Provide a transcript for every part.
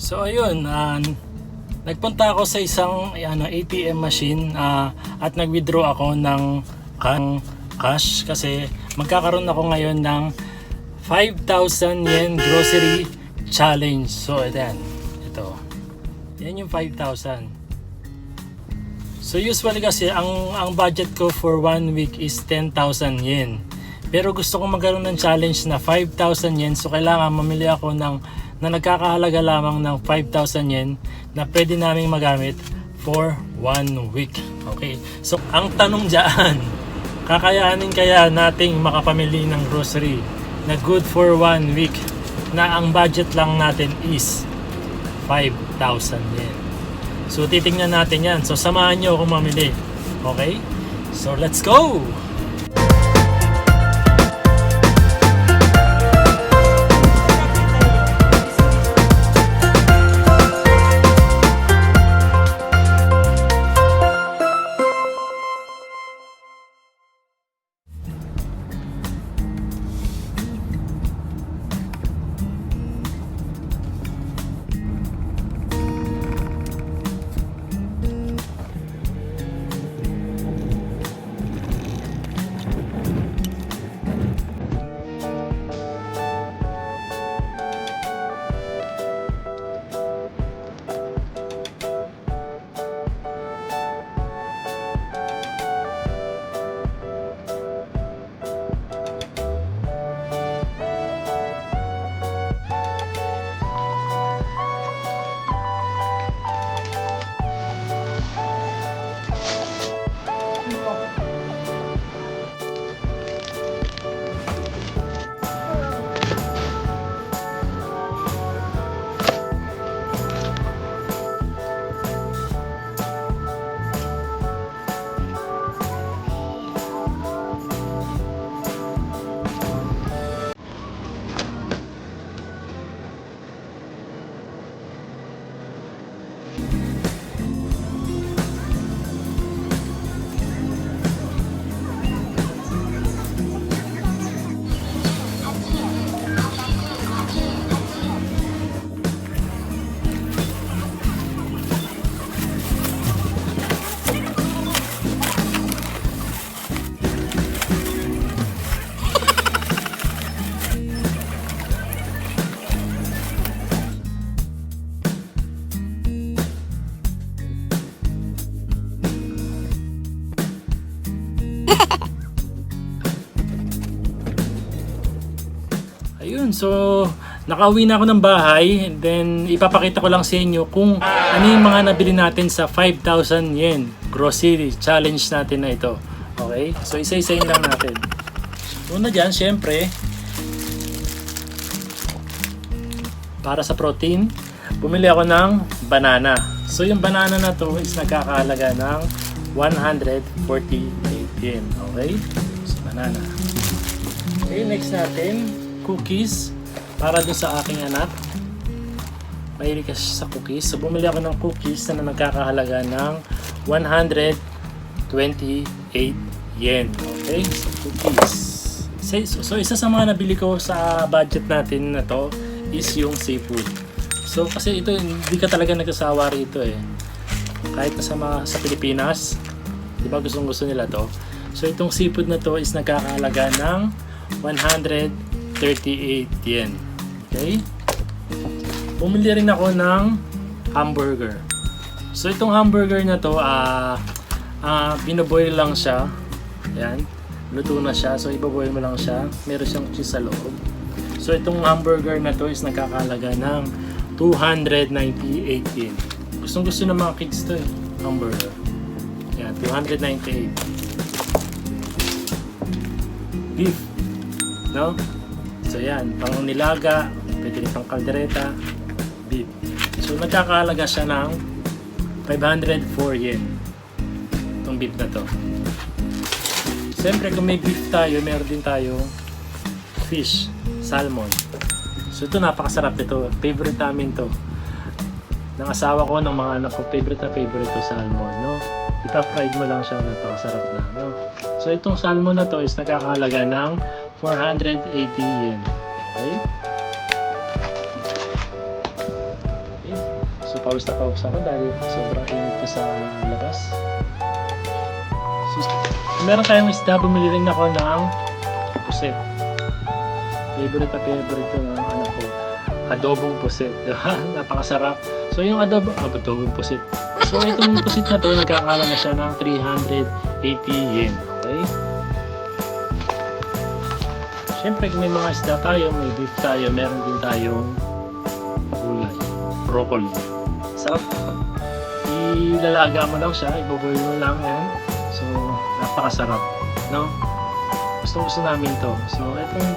So ayun, nagpunta ako sa isang ATM machine at nag-withdraw ako ng cash kasi magkakaroon ako ngayon ng 5,000 yen grocery challenge. So ayan, ito. Yan yung 5,000. So usually kasi ang budget ko for 1 week is 10,000 yen. Pero gusto kong magkaroon ng challenge na 5,000 yen. So kailangan mamili ako na nagkakahalaga lamang ng 5,000 yen na pwede naming magamit for 1 week. Okay? So ang tanong dyan, kakayanin kaya nating makapamili ng grocery na good for 1 week na ang budget lang natin is 5,000 yen. So titingnan natin yan. So samahan nyo akong mamili. Okay? So let's go! Ayun, so nakauwi na ako ng bahay. Then ipapakita ko lang sa inyo kung ano yung mga nabili natin sa 5,000 yen grocery challenge natin na ito. Okay? So isa-isayin lang natin. Una dyan, syempre, para sa protein, bumili ako ng banana. So yung banana na to is nagkakahalaga ng 148 yen. Okay? So banana. Okay, next natin, cookies para dun sa aking anak. Mahilig kasi sa cookies. So bumili ako ng cookies na nagkakahalaga ng 128 yen. Okay? So cookies. So isa sa mga nabili ko sa budget natin na to is yung seafood. So kasi ito hindi ka talaga nagsasawa rito eh. Kahit sa Pilipinas, 'di ba gustong-gusto nila to. So itong seafood na to is nagkakahalaga ng 138 yen. Okay? Bumili rin ako ng hamburger. So itong hamburger na to, binoboil lang siya. Ayan. Luto na siya. So ibaboil mo lang siya. Meron siyang cheese sa loob. So itong hamburger na to is nagkakahalaga ng 298 yen. Gustong gusto ng mga kids to eh. Hamburger. Ayan. 298. Beef. No? So yan, pang nilaga, pwede rin pang kaldereta, beef. So nagkakahalaga siya ng 504 yen. Itong beef na to. Siyempre kung may beef tayo, meron din tayo fish, salmon. So ito napakasarap nito. Favorite namin to. Ng asawa ko, ng mga anak ko, favorite to salmon, no? Ita-fried mo lang siya, napakasarap na. No? So itong salmon na to is nakakahalaga ng 480 yen. Okay? Okay. So pawis na pawis ako dahil sobrang init ko sa labas. So, meron tayong isda, bumili rin ako ng puset. Favorite to ng anak ko. Adobong puset. Napakasarap. So yung adobong puset. So itong pusit na to, nagkakalaga siya ng 380 yen. Okay? Siyempre kung may mga isda tayo, may beef tayo, meron din tayong gulay. Broccoli. Sarap. Ilalaga mo lang siya, iboboil mo lang yan. So napakasarap. No? Gusto namin to. So itong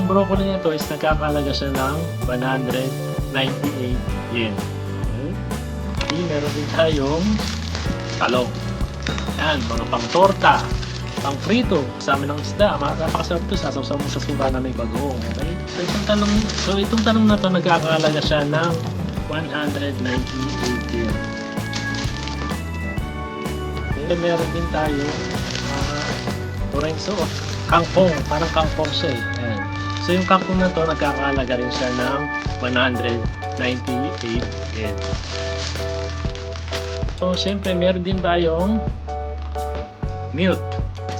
broccoli na to, is nagkakalaga siya ng 198 yen. Okay, meron din tayong talong. Yan, mga pang torta, pang prito, kasama ng isda. Napakasarap to, sasawsaw mo sa suka na may bagoong. Okay? So itong talong na to, nagkakalaga siya ng 198 yen. Okay, meron din tayo orenso, kangkong, parang kangkong siya eh. Ayan. So yung kangkong na to, nagkakalaga rin siya ng 198 yen. So syempre meron din tayong milk.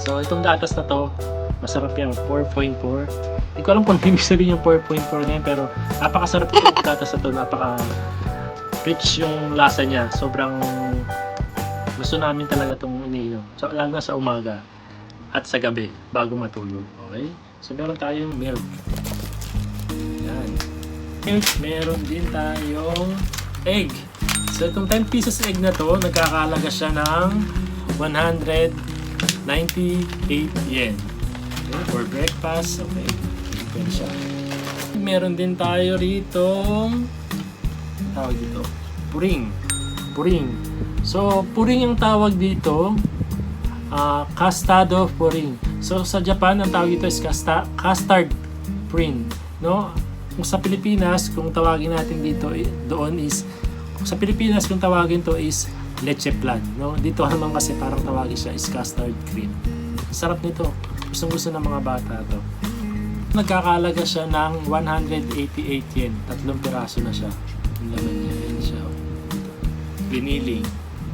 So itong gatas na to, masarap yan, 4.4. Hindi ko alam kung ibig sabihin yung 4.4 na yan, pero napakasarap itong gatas na to, napaka-rich yung lasa niya. Sobrang gusto namin talaga itong iniinom. So lalo na sa umaga at sa gabi bago matulog. Okay? So meron tayong milk. Yan. Milk, meron din tayong egg. So itong 10 pieces egg na to, nagkakalaga siya ng 198 yen. Okay? For breakfast, okay. Pwede siya. Meron din tayo rito tawag dito, puring. So puring ang tawag dito, custado puring. So sa Japan ang tawag dito is custard puring, no? Kung sa Pilipinas, kung tawagin natin dito doon is, kung sa Pilipinas kung tawagin to is leche flan, no? Dito naman kasi parang tawagin siya is custard cream. Sarap nito. Gustong-gusto ng mga bata to. Nagkakalaga siya ng 188 yen. 3 piraso na siya. Ang laman niya. Yan siya. Giniling.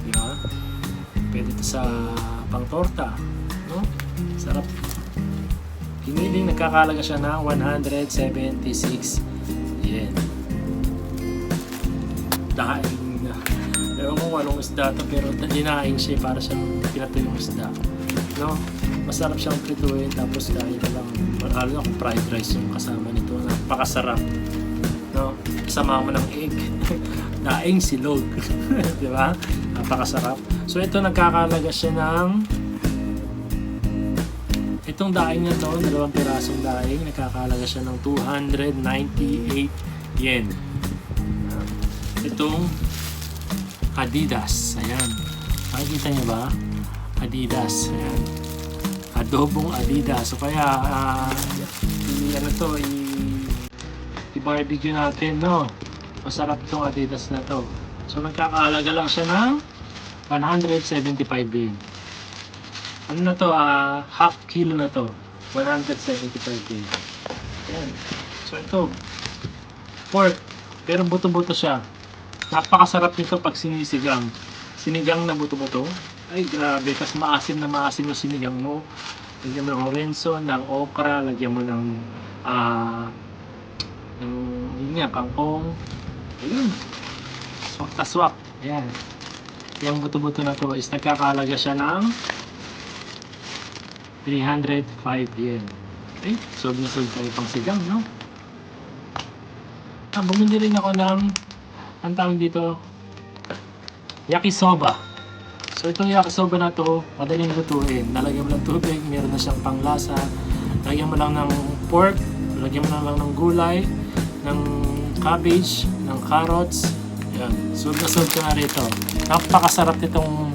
Di ba? Pwede ito sa pang-torta. No? Sarap. Giniling, nagkakalaga siya ng 176 yen. Daing na. Ewan ko anong isda to, pero dinaing siya para siyang pinatuyong isda. No? Masarap siyang prituin, tapos kain ka lang. Lalo na kung fried rice yung kasama nito. Napakasarap. No? Kasama mo ng egg. Daing silog. Di ba? Napakasarap. So ito nagkakalaga siya ng, itong daing na to, 2 pirasong daing, nagkakalaga siya ng 298 yen. Itong Adidas. Ayan. Makikita niyo ba? Adidas. Ayan. Adobong Adidas. So kaya i-barbecue natin, no? Masarap itong Adidas na to. So nagkakahalaga lang siya ng 175 yen. Ano na to? Half kilo na to. 175 yen. Ayan. So ito, pork. Pero buto-buto siya. Napakasarap nito pag sinisigang. Sinigang na buto-buto. Ay grabe, kasi maasim na maasim yung sinigang mo. Lagyan mo ng orenso, ng okra, lagyan mo ng yun nga, kangkong. Ayun. Swak na swak. Ayan. Yung buto-buto na to is nagkakalaga siya ng 305 yen. Okay? Sold na sold tayo pang sigang, no? Bumili rin ako ng, ang tawag dito, yakisoba. So itong yakisoba na to, madaling lutuin. Nalagyan mo ng tubig, meron na siyang panglasa. Lagyan mo lang ng pork, lagyan mo lang ng gulay, ng cabbage, ng carrots. Ayan, sold na sold ko na rito. Napakasarap nitong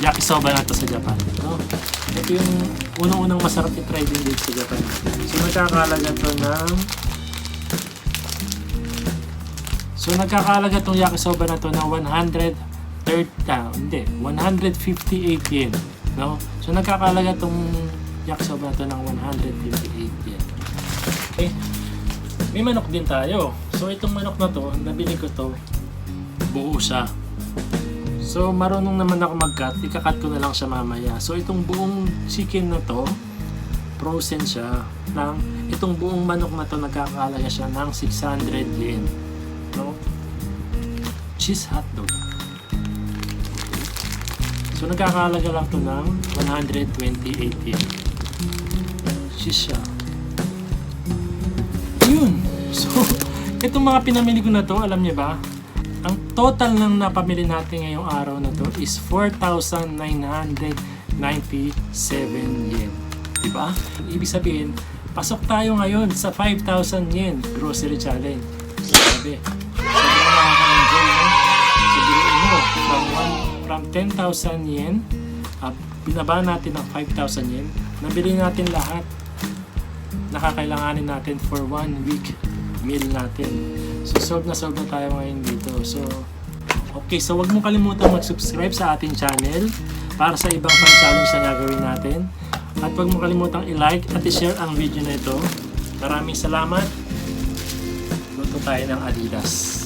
yakisoba na to sa Japan. No? Ito yung unang-unang masarap i-try din dito sa Japan. So nagkakalaga to ng, So nagkakalaga tong yakisoba na to ng 158 yen. No? So nagkakalaga tong yakisoba na to ng 158 yen. Okay. May manok din tayo. So itong manok na to, nabili ko to, buo siya. So marunong naman ako mag-cut, ika-cut ko na lang siya mamaya. So itong buong chicken na to, frozen siya. Itong buong manok na to, nagkakalaga siya ng 600 yen. No? Cheese hotdog. So nagkakalaga lang to ng 128 yen. Cheese siya. Yun. So, itong mga pinamili ko na to, alam niyo ba? Ang total ng napamili natin ngayong araw na to is 4,997 yen. Diba? Ibig sabihin, pasok tayo ngayon sa 5,000 yen grocery challenge. Sabi, sobrang nakaka-enjoy, no? Sabihin mo, from 10,000 yen, binaba natin ng 5,000 yen, nabili natin lahat. Nakakailanganin natin for 1 week meal natin. So, solve na tayo ngayon dito. So, okay. So, wag mong kalimutan mag-subscribe sa ating channel para sa ibang pang challenge na gagawin natin. At wag mong kalimutan i-like at i-share ang video na ito. Maraming salamat. Luto tayo ng Adidas.